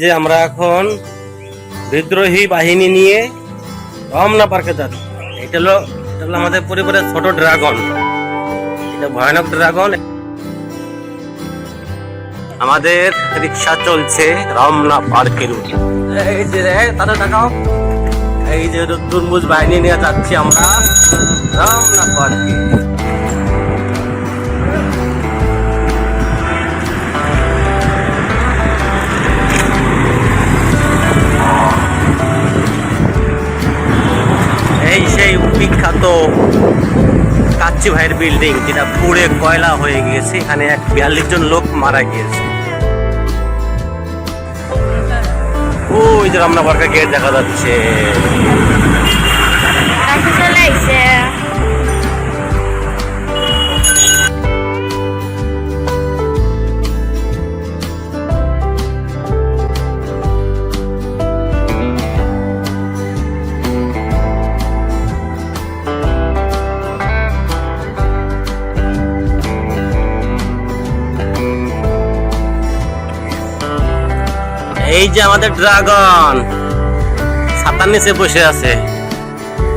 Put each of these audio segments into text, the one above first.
যে আমরা এখন বিদ্রোহী বাহিনী নিয়ে রমনা পার্কে যাচ্ছি। এটা হলো আমাদের পরিবারের ছোট ড্রাগন। এটা ভয়ানক ড্রাগন। আমাদের রিক্সা চলছে রমনা পার্কের রুটে। এই যে তারা দেখাও, এই যে তরমুজ বাহিনী নিয়ে যাচ্ছি আমরা রমনা পার্কে। এই সেই বিখ্যাত কাচ্চি ভাইয়ের বিল্ডিং, যেটা পুড়ে কয়লা হয়ে গিয়েছে। এখানে 42 জন লোক মারা গিয়েছে। ওই যে রমনা পার্কের গেট দেখা যাচ্ছে। এই যে আমাদের ড্রাগন ছাতার নিচে বসে আছে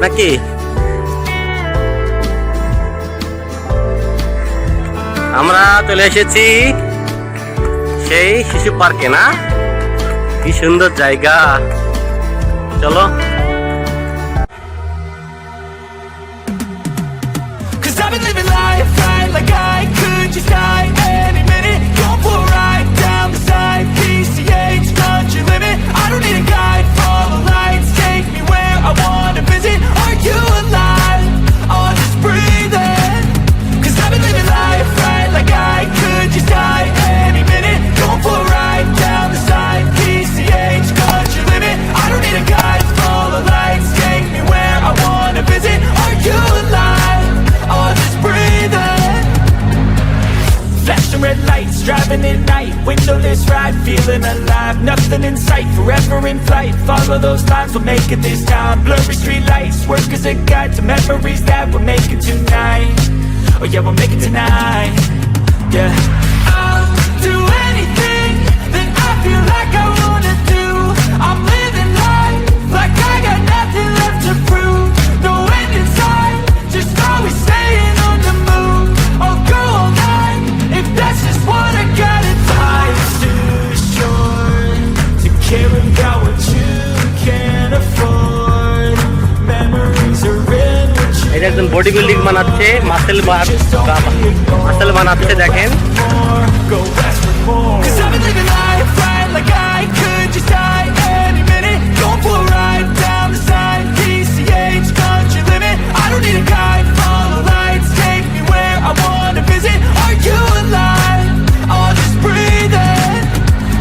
নাকি? আমরা চলে এসেছি সেই শিশু পার্কে। না, কি সুন্দর জায়গা। চলো। Red lights, driving at night, windowless ride, feeling alive, nothing in sight, forever in flight, follow those lines, we'll make it this time, blurry street lights, work as a guide to memories that we're making tonight, oh yeah, we'll make it tonight, yeah. I'll do anything that I feel like I wanna do, I'm living life like I got nothing left to prove, no end in sight, just always staying on the move, I'll go all night, if that's just what I gotta do. Life's too short to care about what you can't afford, memories are in what you এটা একজন body building বানাচ্ছে, muscle বানাচ্ছে। দেখেন, go ask for more. 'Cause I've been living life right like I could just die any minute. Going for a ride down the side, PCH country limit. I don't need a guide, follow lights, take me where I wanna visit. Are you alive? I'll just breathe in.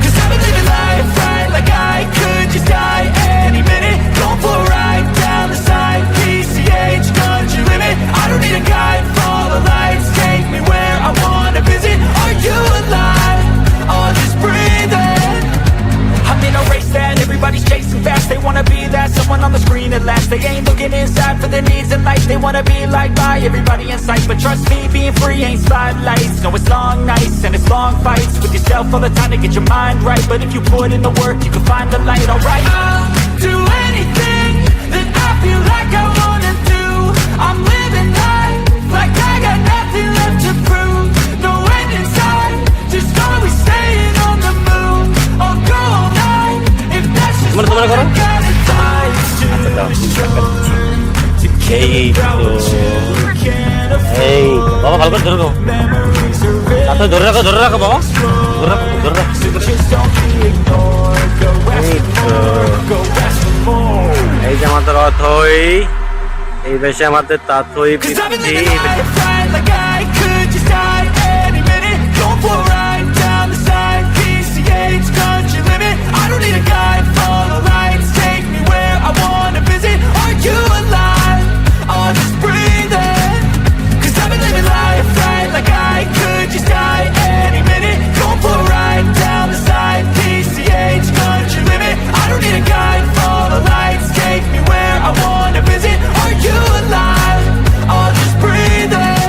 'Cause I've been living life right like I could just die any minute. Going for a ride down the side, PCH country limit. I don't need a guide, follow lights, take me where I wanna visit. Are you alive? I'll just breathe in. I'm in a race that everybody's chasing fast. They wanna be that someone on the screen at last. They ain't looking inside for their needs in life. They wanna be liked by everybody in sight. But trust me, being free ain't spotlights. No, it's long nights and it's long fights with yourself all the time to get your mind right. But if you put in the work, you can find the light, alright? I'll do anything that I feel like I wanna do. I'm living life like I got nothing left to prove. No end in sight, just always staying on the move. I'll go all night if that's just what I gotta die. To care about what you can't afford. এই বাবা ভালো করে ধরে রাখো, হাতে ধরে রাখো বাবা, ধরে রাখো। Just don't be ignored. Go ask for more. Go ask for more. এই যে আমাদের অথই, এই বেশে আমাদের তাথই 'Cause I've been পিচ্ছি। living life right like I could just die any minute. Going for a ride down the side, PCH country limit. I don't need a guide, follow lights, take me where I wanna visit. Are you alive? I'll just breathe in. 'Cause I've been living life right like I could just die any minute. Going for a ride down the side, PCH country limit. I don't need a guide, follow lights, take me where I wanna visit. Are you alive? I'll just breathe in.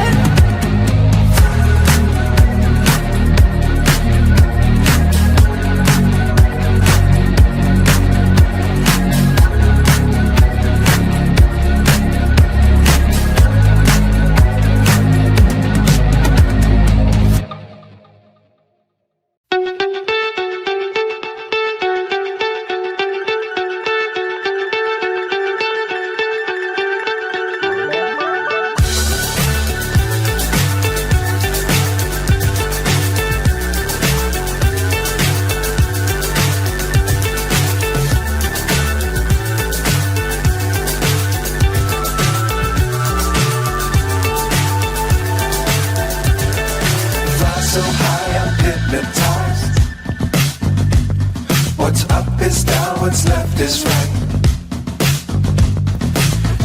What's up is down, what's left is right.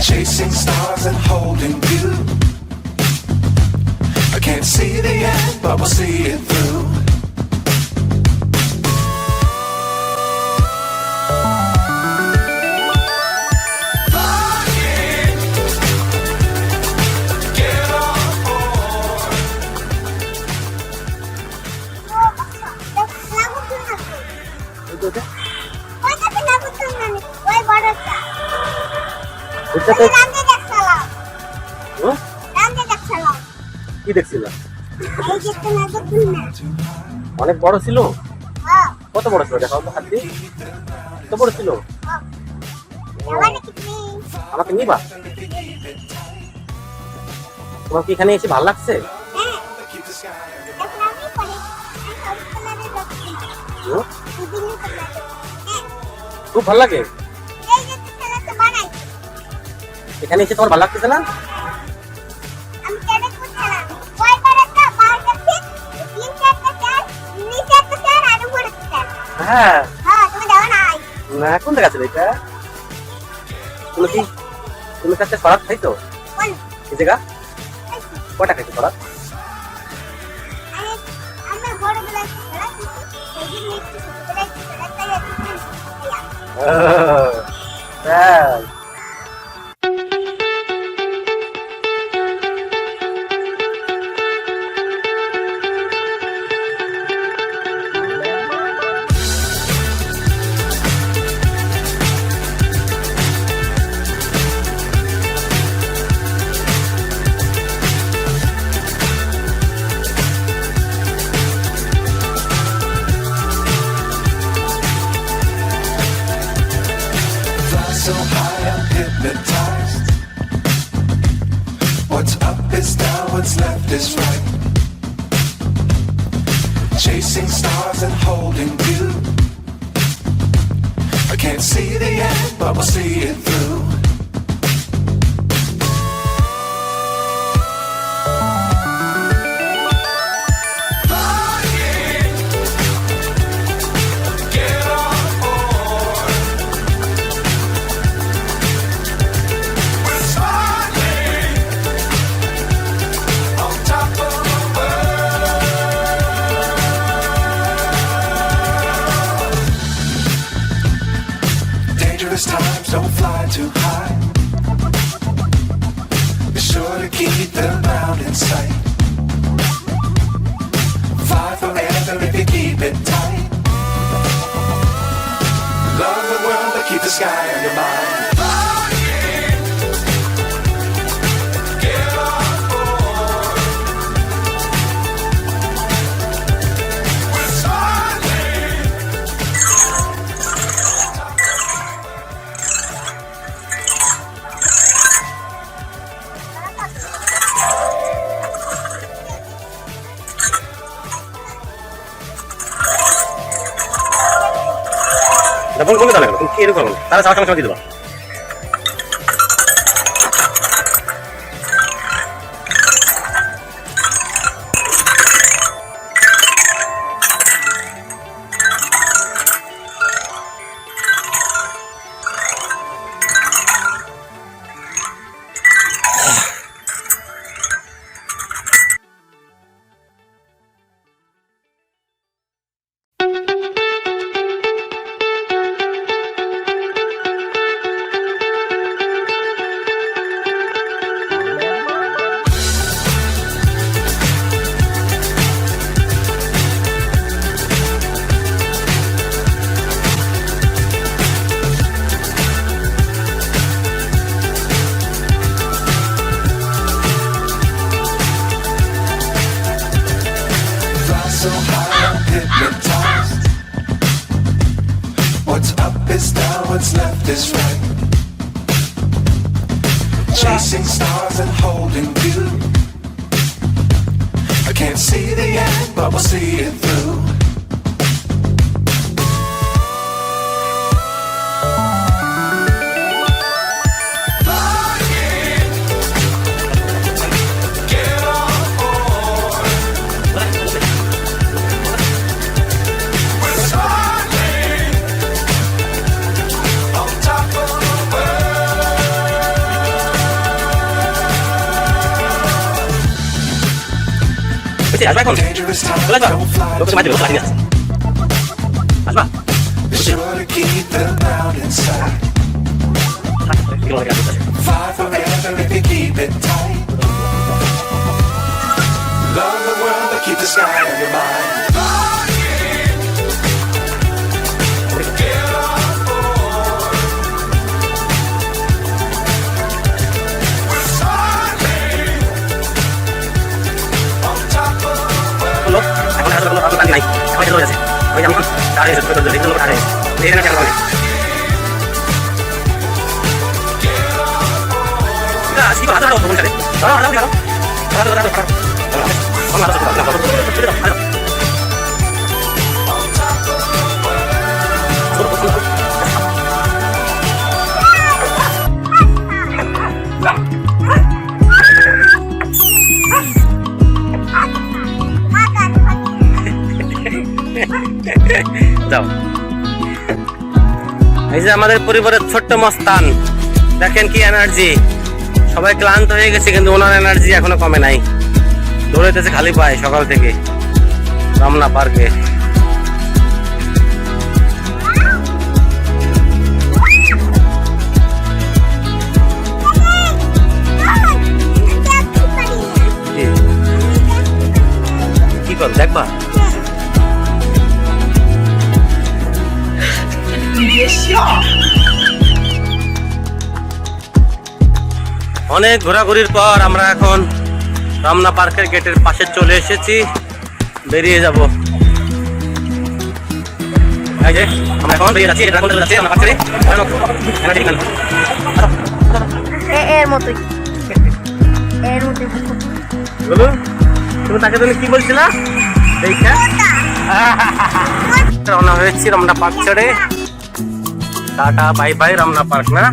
Chasing stars and holding you. I can't see the end, but we'll see it through. ওইটাতে কি দেখছিলাম? অনেক বড় ছিল। কত বড় ছিল দেখাও তো হাত দিয়ে। কত বড় ছিল? আমাকে নিবা? তোমার কি এখানে এসে ভালো লাগছে? খুব ভালো লাগে। এখানে এসে তোমার ভালো লাগতেছে না? হ্যাঁ না, কোন জায়গা ছিল এটা? তুমি কাছে সরাত খাইছো? এই জায়গা কটা খাইছো সরাত? তাই। So high I'm hypnotized. What's up is down, what's left is right. Chasing stars and holding you. I can't see the end, but we'll see it through. Dangerous times, don't fly too high. Be sure to keep the ground in sight. Fly forever if you keep it tight. Love the world, but keep the sky on your mind. Phone করবে তাহলে তুমি কি এরকম তাহলে সারা সময় দিয়ে দেবা। So high I'm hypnotized. What's up is down, what's left is right. Chasing stars and holding you. I can't see the end, but we'll see it through. আসছে, আসবা এখন? Dangerous times চলে আসবা? don't fly লোককে too মাঝে বসে high. আসছে। আসবা? Be sure to keep the ground inside. Fly forever if you keep it tight. Love the world, but keep the sky on your mind. হলো, এখন আসলে কোনো কাজ নাই। এখন এটা রয়ে আছে। ওই যে আমার টাকা এসে ছোট ছোট দেখতে লোক টাকা এসে। এখানে টাকা পাবে। না, আজকে হাজার টাকা কোন সাথে? দাঁড়াও, দাঁড়াও, দাঁড়াও। দাঁড়াও, দাঁড়াও, দাঁড়াও। আমার হাতে দাঁড়াও, দাঁড়াও, দাঁড়াও, দাঁড়াও। যাও। এই যে আমাদের পরিবারের ছোট্ট মস্তান, দেখেন কি এনার্জি। সবাই ক্লান্ত হয়ে গেছে কিন্তু ওনার এনার্জি এখনো কমে নাই। দৌড়াইতেছে খালি পায় সকাল থেকে রমনা পার্কে। কি কর দেখবা? অনেক ঘোরাঘুরির পর আমরা এখন রমনা পার্কের গেটের পাশে চলে এসেছি, বেরিয়ে যাব। এই যে আমরা এখন বেরিয়ে যাচ্ছি, এটা কোন যাচ্ছে আমরা পার্কে। এর মতোই বলো, তুমি তাকে তুমি কি বলছিলা? এইটা রওনা হয়েছি রমনা পার্ক ছেড়ে। Tata bye bye Ramna park না।